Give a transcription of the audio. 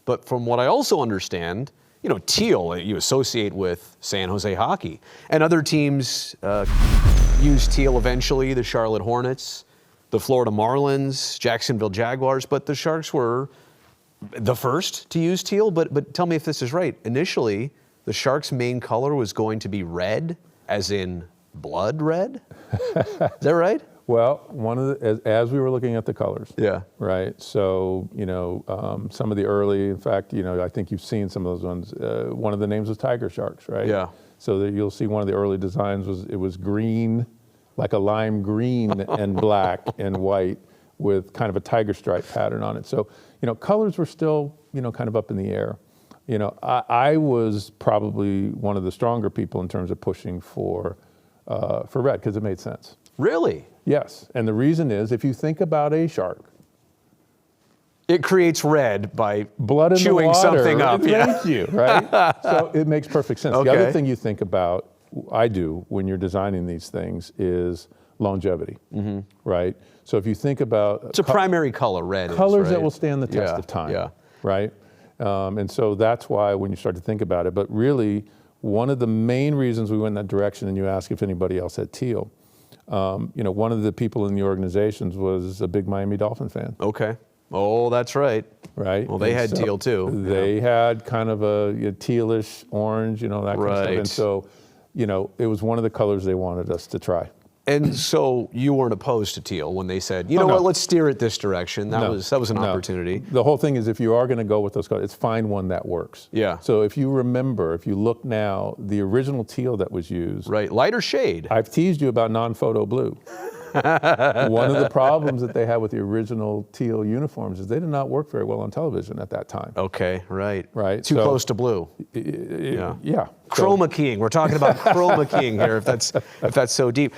But from what I also understand, you know, teal you associate with San Jose hockey. And other teams use teal eventually, the Charlotte Hornets, the Florida Marlins, Jacksonville Jaguars, but the Sharks were the first to use teal. But tell me if this is right. Initially, the Sharks' main color was going to be red, as in blood red? Is that right? Well, as we were looking at the colors, Yeah. right? So, you know, some of the early, in fact, you know, I think you've seen some of those ones. One of the names was Tiger Sharks, right? Yeah. So that you'll see one of the early designs was green, like a lime green and black and white with kind of a tiger stripe pattern on it. So, you know, colors were still, you know, kind of up in the air. You know, I was probably one of the stronger people in terms of pushing for red because it made sense. Really? Yes, and the reason is if you think about a shark, it creates red by blood in chewing the water, something up. Thank you, right? So it makes perfect sense. Okay. The other thing you think about, I do when you're designing these things, is longevity, right? So if you think about It's a primary color, red. colors is, right? that will stand the test of time, right? And so that's why when you start to think about it, but really one of the main reasons we went in that direction, and you ask if anybody else had teal, you know, one of the people in the organizations was a big Miami Dolphin fan. Okay. Oh, that's right. Right. Well, they had teal too. They had kind of a tealish orange, you know, that kind of stuff. And so, you know, it was one of the colors they wanted us to try. And so you weren't opposed to teal when they said, you know what, let's steer it this direction. That was an opportunity. The whole thing is if you are going to go with those colors, it's find one that works. Yeah. So if you remember, if you look now, the original teal that was used. Right, lighter shade. I've teased you about non-photo blue. One of the problems that they had with the original teal uniforms is they did not work very well on television at that time. Okay, right. Right. Too close to blue. Yeah. Chroma keying. We're talking about chroma keying here, if that's so deep.